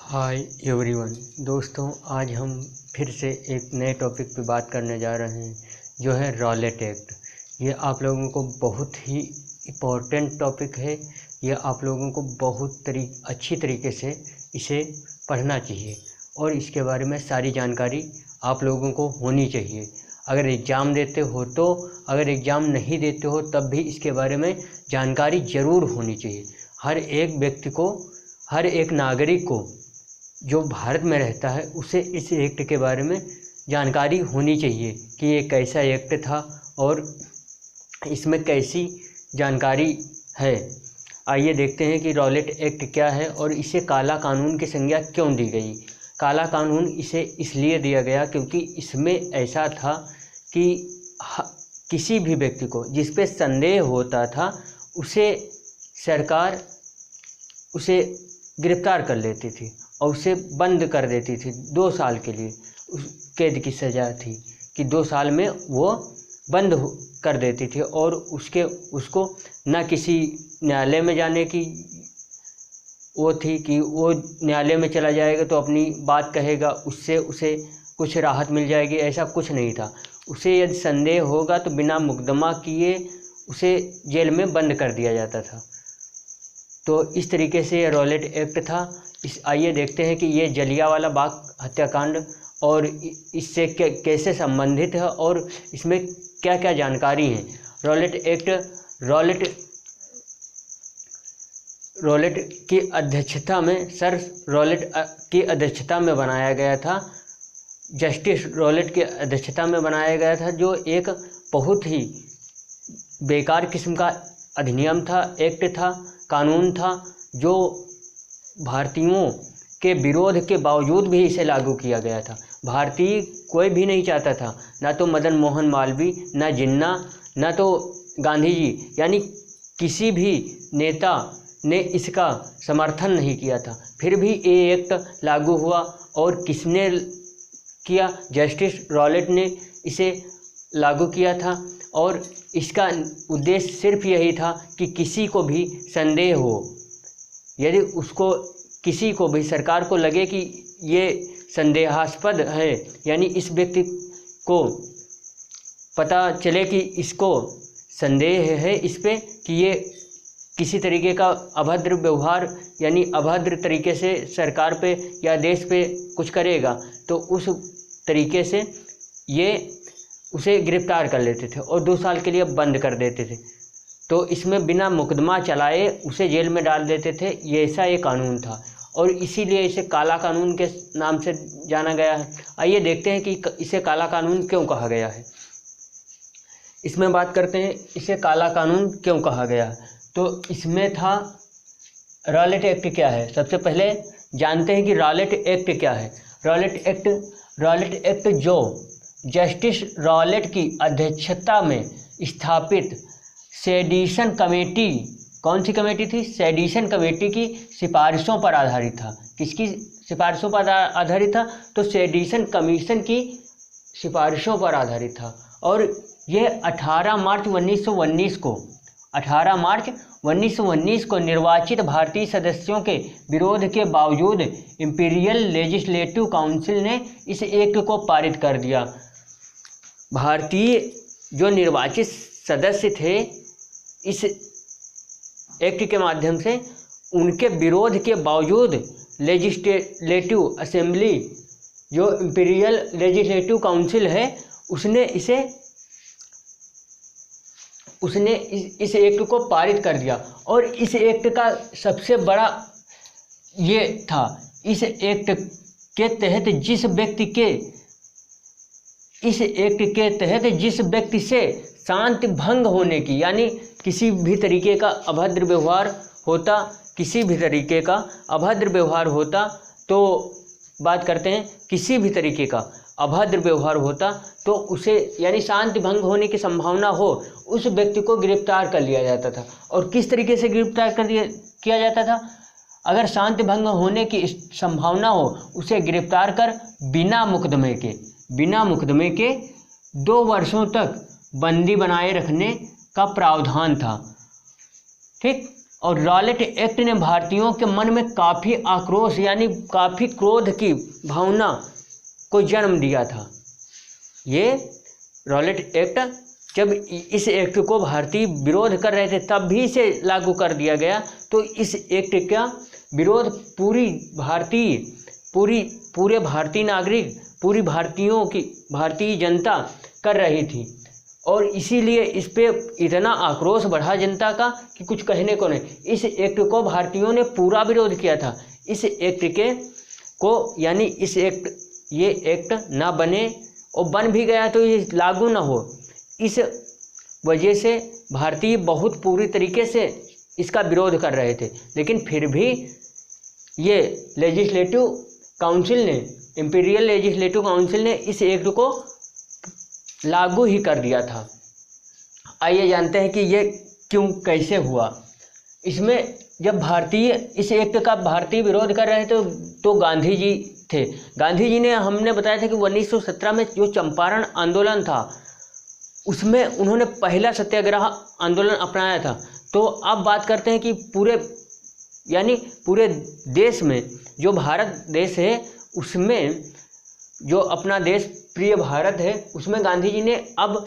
Hi everyone दोस्तों, आज हम फिर से एक नए टॉपिक पे बात करने जा रहे हैं जो है रॉलेट एक्ट। ये आप लोगों को बहुत ही इम्पोर्टेंट टॉपिक है। ये आप लोगों को बहुत अच्छी तरीके से इसे पढ़ना चाहिए और इसके बारे में सारी जानकारी आप लोगों को होनी चाहिए। अगर एग्ज़ाम देते हो तो, अगर एग्ज़ाम नहीं देते हो तब भी इसके बारे में जानकारी ज़रूर होनी चाहिए। हर एक व्यक्ति को, हर एक नागरिक को जो भारत में रहता है उसे इस एक्ट के बारे में जानकारी होनी चाहिए कि ये कैसा एक्ट था और इसमें कैसी जानकारी है। आइए देखते हैं कि रॉलेट एक्ट क्या है और इसे काला कानून की संज्ञा क्यों दी गई। काला कानून इसे इसलिए दिया गया क्योंकि इसमें ऐसा था कि किसी भी व्यक्ति को जिस पे संदेह होता था उसे सरकार उसे गिरफ्तार कर लेती थी और उसे बंद कर देती थी। 2 साल के लिए कैद की सज़ा थी कि 2 साल में वो बंद कर देती थी और उसको न किसी न्यायालय में जाने की वो थी कि वो न्यायालय में चला जाएगा तो अपनी बात कहेगा, उससे उसे कुछ राहत मिल जाएगी, ऐसा कुछ नहीं था। उसे यदि संदेह होगा तो बिना मुकदमा किए उसे जेल में बंद कर दिया जाता था। तो इस तरीके से ये रॉलेट एक्ट था। आइए देखते हैं कि ये जलियांवाला बाग हत्याकांड और इससे कैसे संबंधित है और इसमें क्या क्या जानकारी है। रॉलेट एक्ट रॉलेट की अध्यक्षता में सर रॉलेट की अध्यक्षता में बनाया गया था। जस्टिस रॉलेट की अध्यक्षता में बनाया गया था, जो एक बहुत ही बेकार किस्म का अधिनियम था, एक्ट था, कानून था, जो भारतीयों के विरोध के बावजूद भी इसे लागू किया गया था। भारतीय कोई भी नहीं चाहता था, ना तो मदन मोहन मालवीय, ना जिन्ना, ना तो गांधी जी, यानी किसी भी नेता ने इसका समर्थन नहीं किया था। फिर भी ये एक्ट लागू हुआ और किसने किया? जस्टिस रॉलेट ने इसे लागू किया था और इसका उद्देश्य सिर्फ यही था कि किसी को भी संदेह हो, यदि उसको किसी को भी सरकार को लगे कि ये संदेहास्पद है, यानी इस व्यक्ति को पता चले कि इसको संदेह है इस पे कि ये किसी तरीके का अभद्र व्यवहार यानी अभद्र तरीके से सरकार पे या देश पे कुछ करेगा, तो उस तरीके से ये उसे गिरफ्तार कर लेते थे और 2 साल के लिए बंद कर देते थे। तो इसमें बिना मुकदमा चलाए उसे जेल में डाल देते थे। ये ऐसा एक कानून था और इसीलिए इसे काला कानून के नाम से जाना गया है। आइए देखते हैं कि इसे काला कानून क्यों कहा गया है। इसमें बात करते हैं इसे काला कानून क्यों कहा गया। तो इसमें था रॉलेट एक्ट क्या है। सबसे पहले जानते हैं कि रॉलेट एक्ट क्या है। रॉलेट एक्ट जो जस्टिस रॉलेट की अध्यक्षता में स्थापित सेडिशन कमेटी, कौन सी कमेटी थी? सेडिशन कमेटी की सिफारिशों पर आधारित था। किसकी सिफारिशों पर आधारित था? तो सेडिशन कमीशन की सिफारिशों पर आधारित था। और ये 18 मार्च 1919 को निर्वाचित भारतीय सदस्यों के विरोध के बावजूद इंपीरियल लेजिस्लेटिव काउंसिल ने इस एक्ट को पारित कर दिया। भारतीय जो निर्वाचित सदस्य थे इस एक्ट के माध्यम से, उनके विरोध के बावजूद लेजिस्लेटिव असेंबली जो इंपीरियल लेजिस्लेटिव काउंसिल है उसने इस एक्ट को पारित कर दिया। और इस एक्ट का सबसे बड़ा ये था, इस एक्ट के तहत जिस व्यक्ति से शांति भंग होने की, यानी किसी भी तरीके का अभद्र व्यवहार होता, तो बात करते हैं किसी भी तरीके का अभद्र व्यवहार होता तो उसे, यानी शांति भंग होने की संभावना हो, उस व्यक्ति को गिरफ्तार कर लिया जाता था। और किस तरीके से गिरफ्तार किया जाता था? अगर शांति भंग होने की संभावना हो, उसे गिरफ्तार कर बिना मुकदमे के 2 वर्षों तक बंदी बनाए रखने का प्रावधान था। ठीक, और रॉलेट एक्ट ने भारतीयों के मन में काफ़ी आक्रोश यानी काफ़ी क्रोध की भावना को जन्म दिया था। ये रॉलेट एक्ट, जब इस एक्ट को भारतीय विरोध कर रहे थे तब भी इसे लागू कर दिया गया। तो इस एक्ट का विरोध पूरे भारतीय नागरिक, पूरी भारतीय जनता कर रही थी और इसीलिए इस पे इतना आक्रोश बढ़ा जनता का कि कुछ कहने को नहीं। इस एक्ट को भारतीयों ने पूरा विरोध किया था। इस एक्ट यानी ये एक्ट ना बने और बन भी गया तो ये लागू ना हो, इस वजह से भारतीय बहुत पूरी तरीके से इसका विरोध कर रहे थे। लेकिन फिर भी ये लेजिस्लेटिव काउंसिल ने, इंपीरियल लेजिस्लेटिव काउंसिल ने इस एक्ट को लागू ही कर दिया था। आइए जानते हैं कि ये कैसे हुआ। इसमें जब इस एक्ट का भारतीय विरोध कर रहे थे तो गांधी जी थे। गांधी जी ने, हमने बताया था कि 1917 में जो चंपारण आंदोलन था उसमें उन्होंने पहला सत्याग्रह आंदोलन अपनाया था। तो अब बात करते हैं कि पूरे देश में, जो भारत देश है उसमें, जो अपना देश प्रिय भारत है उसमें गांधी जी ने अब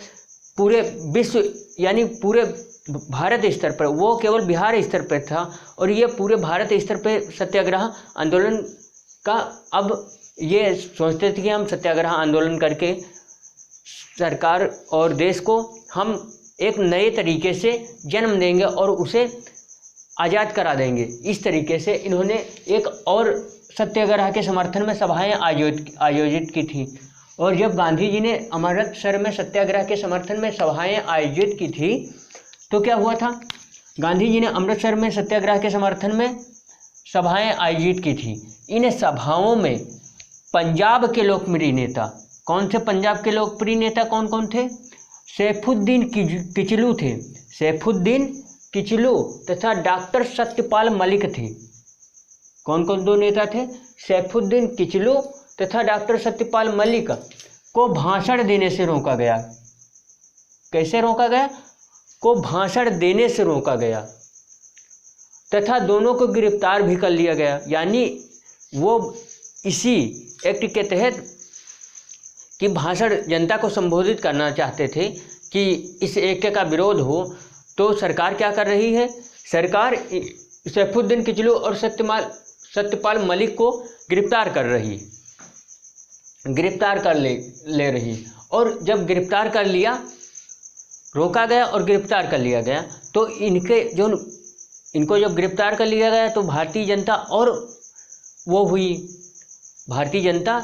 पूरे विश्व यानी पूरे भारत स्तर पर, वो केवल बिहार स्तर पर था और ये पूरे भारत स्तर पर सत्याग्रह आंदोलन का, अब ये सोचते थे कि हम सत्याग्रह आंदोलन करके सरकार और देश को हम एक नए तरीके से जन्म देंगे और उसे आज़ाद करा देंगे। इस तरीके से इन्होंने एक और सत्याग्रह के समर्थन में सभाएं आयोजित की थी। और जब गांधी जी ने अमृतसर में सत्याग्रह के समर्थन में सभाएं आयोजित की थी तो क्या हुआ था, गांधी जी ने अमृतसर में सत्याग्रह के समर्थन में सभाएं आयोजित की थी। इन सभाओं में पंजाब के लोकप्रिय नेता, कौन थे पंजाब के लोकप्रिय नेता, कौन कौन थे? सैफुद्दीन किचलू थे, सैफुद्दीन किचलू तथा डॉक्टर सत्यपाल मलिक थे। कौन कौन दो नेता थे? सैफुद्दीन किचलू तथा डॉक्टर सत्यपाल मलिक को भाषण देने से रोका गया। कैसे रोका गया? को भाषण देने से रोका गया तथा दोनों को गिरफ्तार भी कर लिया गया। यानी वो इसी एक्ट के तहत कि भाषण जनता को संबोधित करना चाहते थे कि इस एक्ट का विरोध हो, तो सरकार क्या कर रही है? सरकार सैफुद्दीन किचलू और सत्यपाल मलिक को गिरफ्तार कर ले रही। और जब गिरफ्तार कर लिया, रोका गया और गिरफ्तार कर लिया गया, तो इनको जब गिरफ्तार कर लिया गया तो भारतीय जनता और वो हुई, भारतीय जनता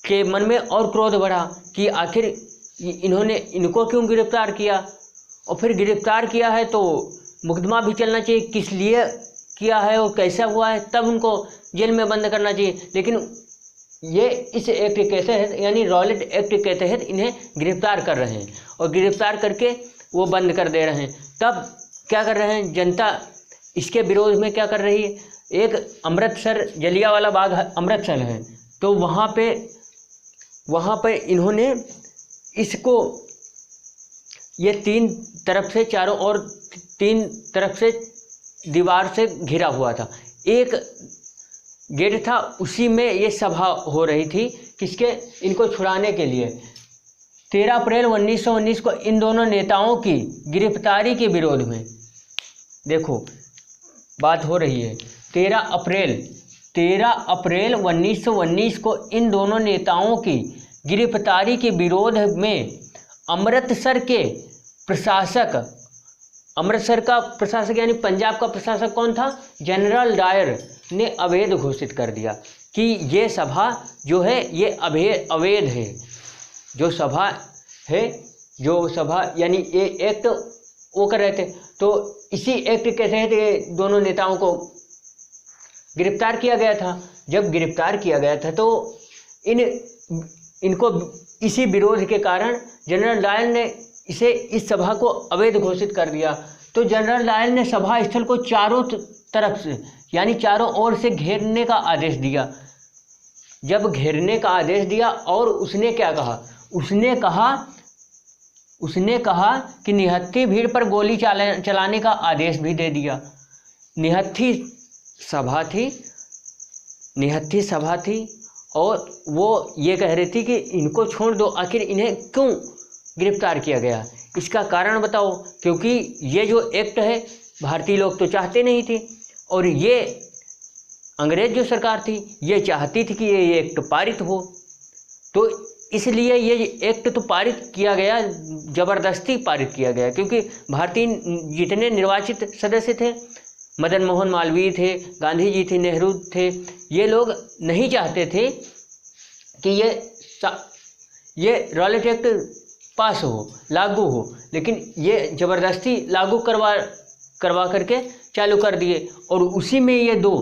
के मन में और क्रोध बढ़ा कि आखिर इन्होंने इनको क्यों गिरफ्तार किया, और फिर गिरफ्तार किया है तो मुकदमा भी चलना चाहिए, किस लिए किया है और कैसा हुआ है, तब उनको जेल में बंद करना चाहिए। लेकिन ये इस एक्ट के तहत यानी रॉलेट एक्ट के तहत इन्हें गिरफ्तार कर रहे हैं और गिरफ्तार करके वो बंद कर दे रहे हैं। तब क्या कर रहे हैं, जनता इसके विरोध में क्या कर रही है? एक अमृतसर, जलियांवाला बाग अमृतसर है, तो वहाँ पे इन्होंने इसको, ये तीन तरफ से, चारों ओर तीन तरफ से दीवार से घिरा हुआ था, एक गेट था, उसी में ये सभा हो रही थी। किसके? इनको छुड़ाने के लिए। 13 अप्रैल 1919 को इन दोनों नेताओं की गिरफ्तारी के विरोध में, देखो बात हो रही है, 13 अप्रैल 1919 को इन दोनों नेताओं की गिरफ्तारी के विरोध में अमृतसर का प्रशासक यानी पंजाब का प्रशासक कौन था? जनरल डायर ने अवैध घोषित कर दिया कि ये सभा जो है ये अवैध है। जो सभा यानी ये एक्ट वो कर रहे थे, तो इसी एक्ट के तहत ये दोनों नेताओं को गिरफ्तार किया गया था। जब गिरफ्तार किया गया था तो इनको इसी विरोध के कारण जनरल डायर ने इस सभा को अवैध घोषित कर दिया। तो जनरल डायर ने सभा स्थल को चारों तरफ से यानी चारों ओर से घेरने का आदेश दिया। जब घेरने का आदेश दिया और उसने क्या कहा? उसने कहा कि निहत्थी भीड़ पर गोली चलाने का आदेश भी दे दिया। निहत्थी सभा थी और वो ये कह रही थी कि इनको छोड़ दो, आखिर इन्हें क्यों गिरफ्तार किया गया, इसका कारण बताओ। क्योंकि ये जो एक्ट है भारतीय लोग तो चाहते नहीं थे, और ये अंग्रेज जो सरकार थी ये चाहती थी कि ये एक्ट पारित हो, तो इसलिए ये एक्ट तो पारित किया गया, ज़बरदस्ती पारित किया गया। क्योंकि भारतीय जितने निर्वाचित सदस्य थे, मदन मोहन मालवीय थे, गांधी जी थे, नेहरू थे, ये लोग नहीं चाहते थे कि ये रॉलेट एक्ट पास हो, लागू हो, लेकिन ये ज़बरदस्ती लागू करवा करके चालू कर दिए। और उसी में ये दो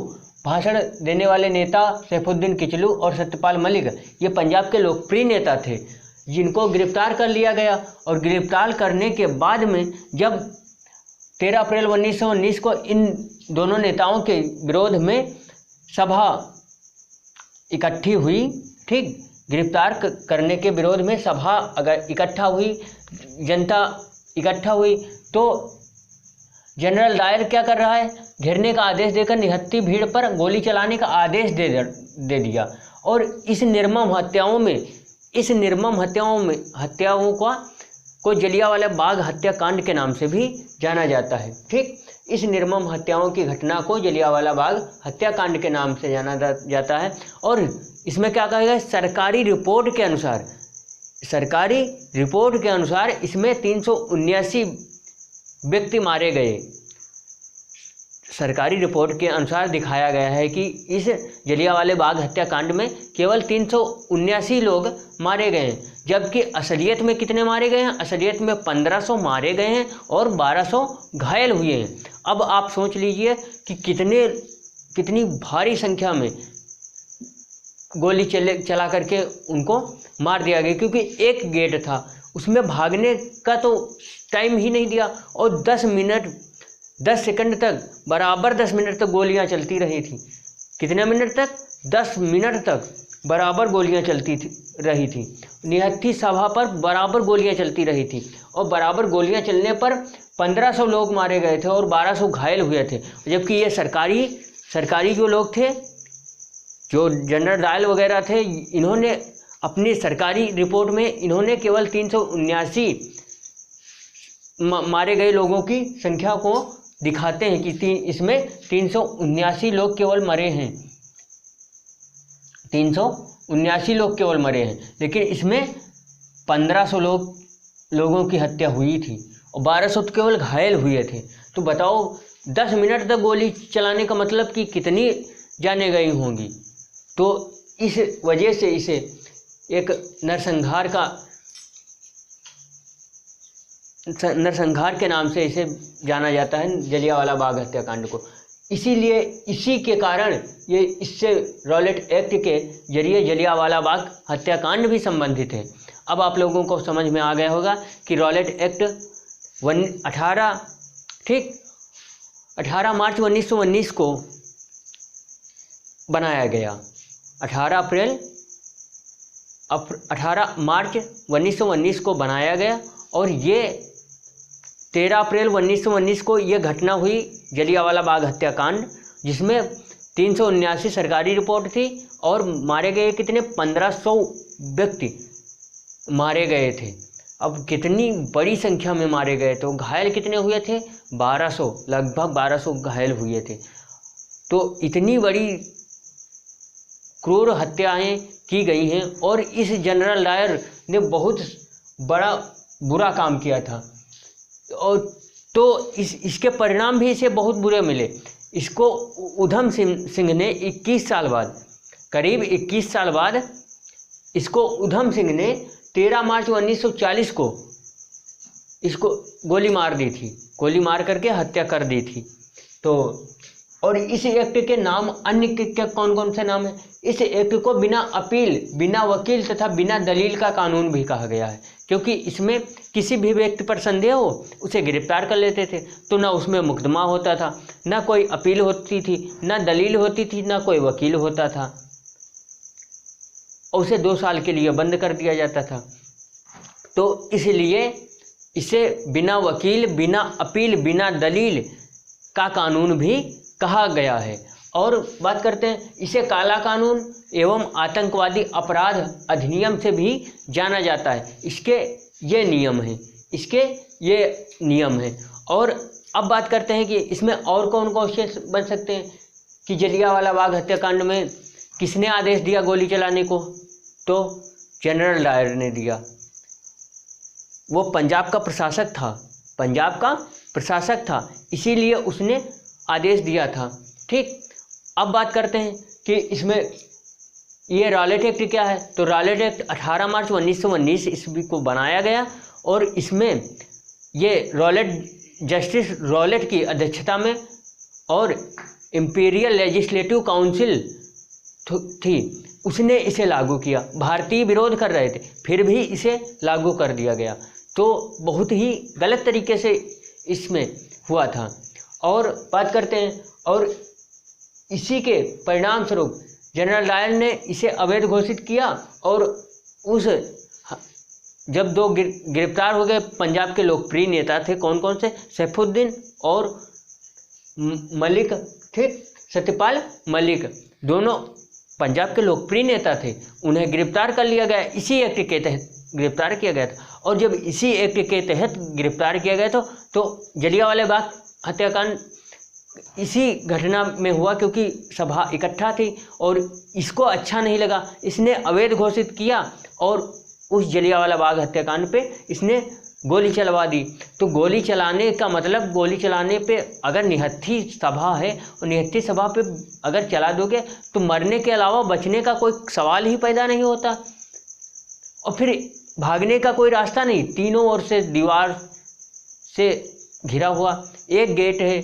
भाषण देने वाले नेता सैफुद्दीन किचलू और सत्यपाल मलिक, ये पंजाब के लोकप्रिय नेता थे, जिनको गिरफ्तार कर लिया गया। और गिरफ्तार करने के बाद में जब 13 अप्रैल 1919 को इन दोनों नेताओं के विरोध में सभा इकट्ठी हुई, ठीक, गिरफ्तार करने के विरोध में सभा अगर इकट्ठा हुई, जनता इकट्ठा हुई, तो जनरल डायर क्या कर रहा है, घेरने का आदेश देकर निहत्थी भीड़ पर गोली चलाने का आदेश दे दिया। और इस निर्मम हत्याओं को जलियांवाला बाग हत्याकांड के नाम से भी जाना जाता है, ठीक। इस निर्मम हत्याओं की घटना को जलियांवाला बाग हत्याकांड के नाम से जाना जाता है। और इसमें क्या कहा गया, सरकारी रिपोर्ट के अनुसार इसमें 379 व्यक्ति मारे गए। सरकारी रिपोर्ट के अनुसार दिखाया गया है कि इस जलियांवाला बाग हत्याकांड में केवल 379 लोग मारे गए हैं, जबकि असलियत में कितने मारे गए हैं, असलियत में 1500 मारे गए हैं और 1200 घायल हुए हैं। अब आप सोच लीजिए कि कितनी भारी संख्या में गोली चला करके उनको मार दिया गया, क्योंकि एक गेट था, उसमें भागने का तो टाइम ही नहीं दिया, और 10 सेकंड तक, बराबर 10 मिनट तक गोलियां चलती रही थी। कितने मिनट तक, 10 मिनट तक बराबर गोलियां चलती रही थी। निहत्थी सभा पर बराबर गोलियां चलती रही थी, और बराबर गोलियां चलने पर 1500 लोग मारे गए थे और 1200 घायल हुए थे। जबकि ये सरकारी जो लोग थे, जो जनरल डायल वगैरह थे, इन्होंने अपनी सरकारी रिपोर्ट में इन्होंने केवल 379 मारे गए लोगों की संख्या को दिखाते हैं कि इसमें 379 लोग केवल मरे हैं, 379 लोग केवल मरे हैं, लेकिन इसमें 1500 लोगों की हत्या हुई थी और 1200 तो केवल घायल हुए थे। तो बताओ 10 मिनट तक गोली चलाने का मतलब कि कितनी जानें गई होंगी। तो इस वजह से इसे एक नरसंहार के नाम से इसे जाना जाता है, जलियांवाला बाग हत्याकांड को। इसीलिए इसी के कारण ये इससे रॉलेट एक्ट के जरिए जलियांवाला बाग हत्याकांड भी संबंधित है। अब आप लोगों को समझ में आ गया होगा कि रॉलेट एक्ट 18 मार्च 1919 को बनाया गया। 18 मार्च 1919 को बनाया गया और ये 13 अप्रैल 1919 को ये घटना हुई, जलियांवाला बाग हत्याकांड, जिसमें 379 सरकारी रिपोर्ट थी और मारे गए कितने, 1500 व्यक्ति मारे गए थे। अब कितनी बड़ी संख्या में मारे गए तो घायल कितने हुए थे, 1200, लगभग 1200 घायल हुए थे। तो इतनी बड़ी क्रूर हत्याएं की गई हैं और इस जनरल डायर ने बहुत बड़ा बुरा काम किया था, और तो इसके परिणाम भी इसे बहुत बुरे मिले। इसको उधम सिंह ने 21 साल बाद, करीब 21 साल बाद इसको उधम सिंह ने 13 मार्च 1940 को इसको गोली मार दी थी, गोली मार करके हत्या कर दी थी। तो और इस एक्ट के नाम अन्य के कौन कौन से नाम है, इस एक्ट को बिना अपील, बिना वकील तथा बिना दलील का कानून भी कहा गया है, क्योंकि इसमें किसी भी व्यक्ति पर संदेह हो उसे गिरफ्तार कर लेते थे। तो ना उसमें मुकदमा होता था, ना कोई अपील होती थी, ना दलील होती थी, ना कोई वकील होता था, और उसे 2 साल के लिए बंद कर दिया जाता था। तो इसलिए इसे बिना वकील, बिना अपील, बिना दलील का कानून भी कहा गया है। और बात करते हैं, इसे काला कानून एवं आतंकवादी अपराध अधिनियम से भी जाना जाता है। इसके ये नियम हैं। और अब बात करते हैं कि इसमें और कौन क्वेश्चन बन सकते हैं कि जलियांवाला बाग हत्याकांड में किसने आदेश दिया गोली चलाने को? तो जनरल डायर ने दिया। वो पंजाब का प्रशासक था, इसीलिए उसने आदेश दिया था। ठीक, अब बात करते हैं कि इसमें ये रॉलेट एक्ट क्या है। तो रॉलेट एक्ट 18 मार्च 1919 ईस्वी को बनाया गया और इसमें ये जस्टिस रॉलेट की अध्यक्षता में और इंपीरियल लेजिस्लेटिव काउंसिल थी, उसने इसे लागू किया। भारतीय विरोध कर रहे थे, फिर भी इसे लागू कर दिया गया। तो बहुत ही गलत तरीके से इसमें हुआ था। और बात करते हैं, और इसी के परिणाम स्वरूप जनरल डायर ने इसे अवैध घोषित किया। और जब दो गिरफ्तार हो गए पंजाब के लोकप्रिय नेता थे, कौन कौन से? सैफुद्दीन और मलिक, ठीक, सत्यपाल मलिक, दोनों पंजाब के लोकप्रिय नेता थे। उन्हें गिरफ्तार कर लिया गया, इसी एक्ट के तहत गिरफ्तार किया गया था। और जब इसी एक्ट के तहत गिरफ्तार किया गया तो जलियांवाला बाग हत्याकांड इसी घटना में हुआ, क्योंकि सभा इकट्ठा थी और इसको अच्छा नहीं लगा, इसने अवैध घोषित किया और उस जलियांवाला बाग हत्याकांड पे इसने गोली चलवा दी। तो गोली चलाने का मतलब, गोली चलाने पे अगर निहत्थी सभा है और निहत्थी सभा पे अगर चला दोगे तो मरने के अलावा बचने का कोई सवाल ही पैदा नहीं होता, और फिर भागने का कोई रास्ता नहीं। तीनों ओर से दीवार से घिरा हुआ एक गेट है,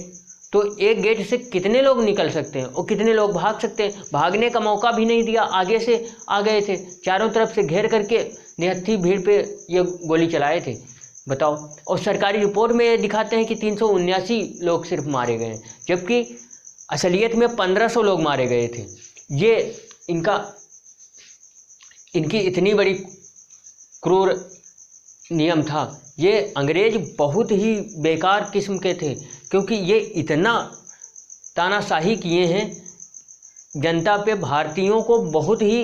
तो एक गेट से कितने लोग निकल सकते हैं और कितने लोग भाग सकते हैं? भागने का मौका भी नहीं दिया, आगे से आ गए थे, चारों तरफ से घेर करके निहत्थी भीड़ पे ये गोली चलाए थे, बताओ। और सरकारी रिपोर्ट में ये दिखाते हैं कि 379 लोग सिर्फ मारे गए, जबकि असलियत में 1500 लोग मारे गए थे। ये इनकी इतनी बड़ी क्रूर नियम था। ये अंग्रेज बहुत ही बेकार किस्म के थे, क्योंकि ये इतना तानाशाही किए हैं जनता पे, भारतीयों को बहुत ही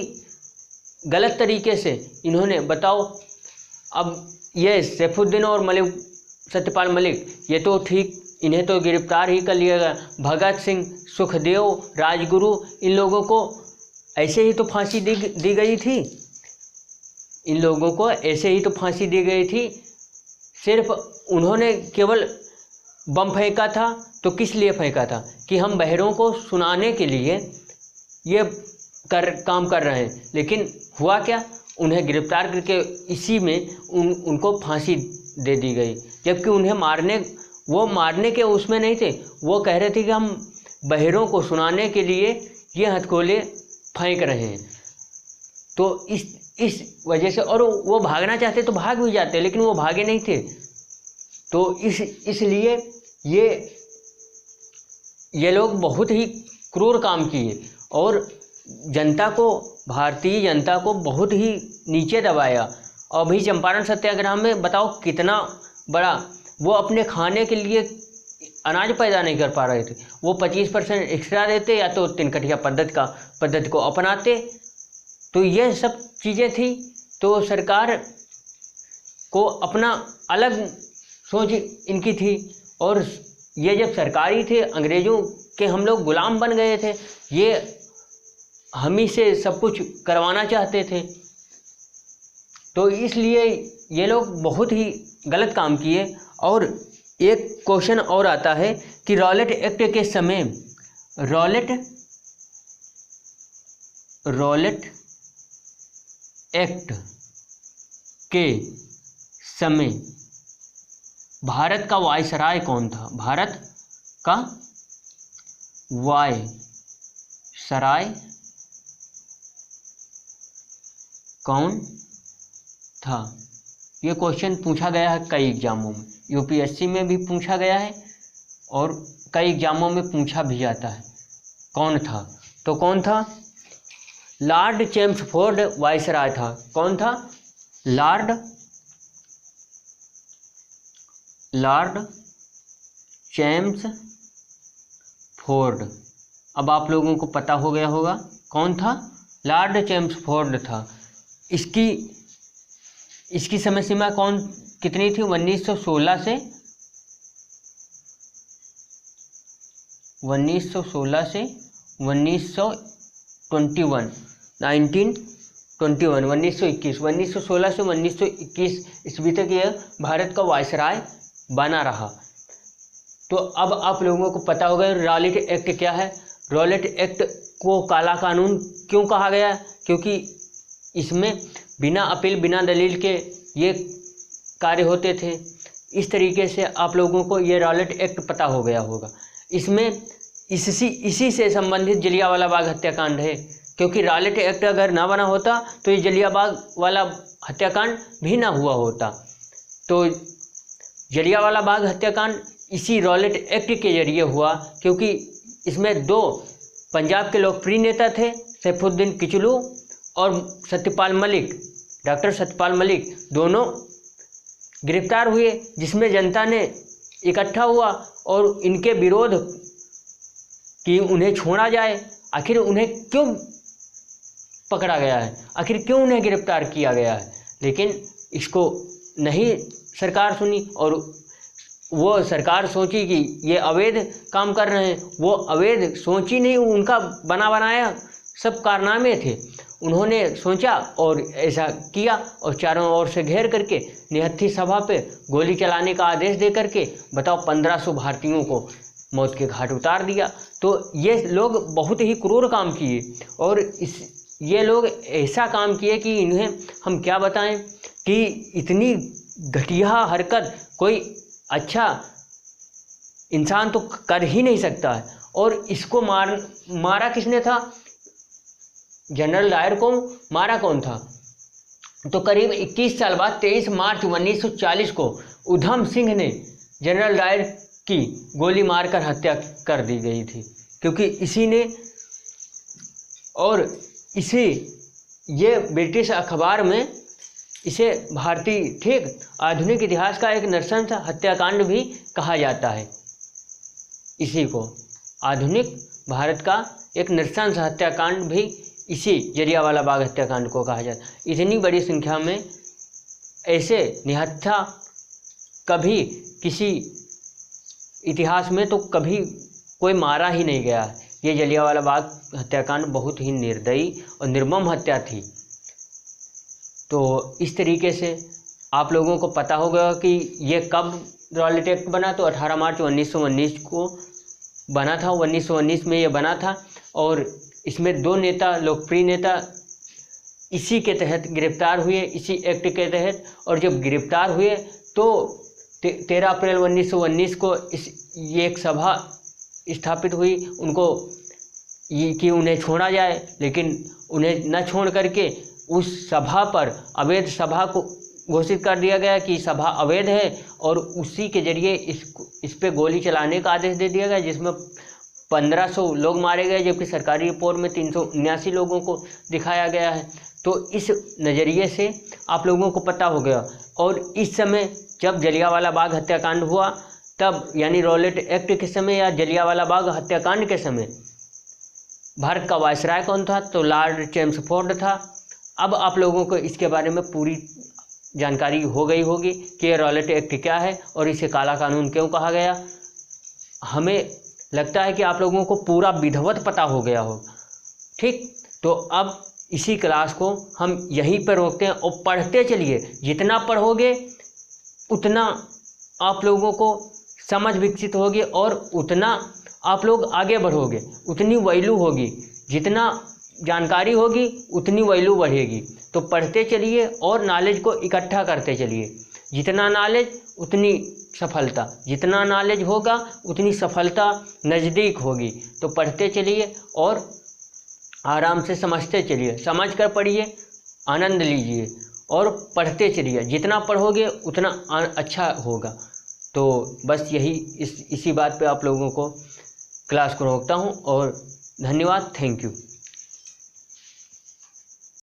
गलत तरीके से इन्होंने, बताओ। अब ये सैफुद्दीन और सत्यपाल मलिक, ये तो ठीक, इन्हें तो गिरफ्तार ही कर लिया गया। भगत सिंह, सुखदेव, राजगुरु, इन लोगों को ऐसे ही तो फांसी दी गई थी। इन लोगों को ऐसे ही तो फांसी दी गई थी, सिर्फ उन्होंने केवल बम फेंका था। तो किस लिए फेंका था? कि हम बहरों को सुनाने के लिए ये काम कर रहे हैं। लेकिन हुआ क्या? उन्हें गिरफ्तार करके इसी में उनको फांसी दे दी गई, जबकि उन्हें मारने के उसमें नहीं थे। वो कह रहे थे कि हम बहरों को सुनाने के लिए ये हथकंडे फेंक रहे हैं। तो इस वजह से, और वो भागना चाहते तो भाग भी जाते, लेकिन वो भागे नहीं थे। तो इसलिए ये लोग बहुत ही क्रूर काम किए और भारतीय जनता को बहुत ही नीचे दबाया। और भी चंपारण सत्याग्रह में बताओ कितना बड़ा, वो अपने खाने के लिए अनाज पैदा नहीं कर पा रहे थे, वो 25% एक्स्ट्रा देते या तो तिनकटिया पद्धति को अपनाते। तो ये सब चीज़ें थी। तो सरकार को अपना अलग सोच इनकी थी, और ये जब सरकारी थे, अंग्रेज़ों के हम लोग गुलाम बन गए थे, ये हम ही से सब कुछ करवाना चाहते थे। तो इसलिए ये लोग बहुत ही गलत काम किए। और एक क्वेश्चन और आता है कि रॉलेट एक्ट के समय, रॉलेट एक्ट के समय भारत का वायसराय कौन था? भारत का वायसराय कौन था? ये क्वेश्चन पूछा गया है कई एग्जामों में, यूपीएससी में भी पूछा गया है और कई एग्जामों में पूछा भी जाता है। कौन था? तो कौन था? लॉर्ड चेम्सफोर्ड वायसराय था। कौन था? Lord Chelmsford Chelmsford. अब आप लोगों को पता हो गया होगा कौन था, लॉर्ड चेम्सफोर्ड था। इसकी समय सीमा कितनी थी, 1916 से 1921 1916 से 1921 ईस्वी तक यह भारत का वायसराय बना रहा। तो अब आप लोगों को पता होगा रॉलेट एक्ट क्या है। रॉलेट एक्ट को काला कानून क्यों कहा गया, क्योंकि इसमें बिना अपील बिना दलील के ये कार्य होते थे। इस तरीके से आप लोगों को ये रॉलेट एक्ट पता हो गया होगा। इसमें इसी से संबंधित जलियांवाला बाग हत्याकांड है, क्योंकि रॉलेट एक्ट अगर ना बना होता तो ये जलियांवाला हत्याकांड भी ना हुआ होता। तो जलियांवाला बाग हत्याकांड इसी रॉलेट एक्ट के जरिए हुआ, क्योंकि इसमें दो पंजाब के लोकप्रिय नेता थे, सैफुद्दीन किचलू और सत्यपाल मलिक, डॉक्टर सत्यपाल मलिक, दोनों गिरफ्तार हुए, जिसमें जनता ने इकट्ठा हुआ और इनके विरोध कि उन्हें छोड़ा जाए। आखिर उन्हें क्यों पकड़ा गया है, आखिर क्यों उन्हें गिरफ्तार किया गया है, लेकिन इसको नहीं सरकार सुनी और वो सरकार सोची कि ये अवैध काम कर रहे हैं। वो अवैध सोची नहीं, उनका बना बनाया सब कारनामे थे। उन्होंने सोचा और ऐसा किया और चारों ओर से घेर करके निहत्थी सभा पे गोली चलाने का आदेश दे करके बताओ 1500 भारतीयों को मौत के घाट उतार दिया। तो ये लोग बहुत ही क्रूर काम किए और ये लोग ऐसा काम किए कि इन्हें हम क्या बताएं कि इतनी घटिया हरकत कोई अच्छा इंसान तो कर ही नहीं सकता है। और इसको मारा किसने था, जनरल डायर को मारा कौन था, तो करीब 21 साल बाद 23 मार्च 1940 को उधम सिंह ने जनरल डायर की गोली मारकर हत्या कर दी गई थी, क्योंकि इसी ने और इसे ये ब्रिटिश अखबार में इसे भारतीय ठीक आधुनिक इतिहास का एक नृशंस हत्याकांड भी कहा जाता है। इसी को आधुनिक भारत का एक नृशंस हत्याकांड भी इसी जलियांवाला बाग हत्याकांड को कहा जाता है। इतनी बड़ी संख्या में ऐसे निहत्था कभी किसी इतिहास में तो कभी कोई मारा ही नहीं गया। ये जलियांवाला बाग हत्याकांड बहुत ही निर्दयी और निर्मम हत्या थी। तो इस तरीके से आप लोगों को पता होगा कि ये कब रॉलेट एक्ट बना, तो 18 मार्च 1919 को बना था। 1919 में ये बना था और इसमें दो नेता, लोकप्रिय नेता इसी के तहत गिरफ्तार हुए, इसी एक्ट के तहत। और जब गिरफ्तार हुए तो 13 अप्रैल 1919 को ये एक सभा स्थापित हुई उनको कि उन्हें छोड़ा जाए, लेकिन उन्हें न छोड़ करके उस सभा पर अवैध सभा को घोषित कर दिया गया कि सभा अवैध है और उसी के जरिए इस पे गोली चलाने का आदेश दे दिया गया, जिसमें 1500 लोग मारे गए, जबकि सरकारी रिपोर्ट में 379 लोगों को दिखाया गया है। तो इस नज़रिए से आप लोगों को पता हो गया। और इस समय जब जलियांवाला बाग हत्याकांड हुआ तब, यानी रॉलेट एक्ट के समय या जलियांवाला बाग हत्याकांड के समय, भारत का वायसराय कौन था, तो लॉर्ड चेम्सफोर्ड था। अब आप लोगों को इसके बारे में पूरी जानकारी हो गई होगी कि ये रॉलेट एक्ट क्या है और इसे काला कानून क्यों कहा गया। हमें लगता है कि आप लोगों को पूरा विधिवत पता हो गया हो। ठीक, तो अब इसी क्लास को हम यहीं पर रोकते हैं और पढ़ते चलिए। जितना पढ़ोगे उतना आप लोगों को समझ विकसित होगी और उतना आप लोग आगे बढ़ोगे, उतनी वैल्यू होगी। जितना जानकारी होगी उतनी वैल्यू बढ़ेगी। तो पढ़ते चलिए और नॉलेज को इकट्ठा करते चलिए। जितना नॉलेज उतनी सफलता, जितना नॉलेज होगा उतनी सफलता नज़दीक होगी। तो पढ़ते चलिए और आराम से समझते चलिए, समझ कर पढ़िए, आनंद लीजिए और पढ़ते चलिए। जितना पढ़ोगे उतना अच्छा होगा। तो बस यही इसी बात पे आप लोगों को क्लास को रोकता हूँ और धन्यवाद, थैंक यू।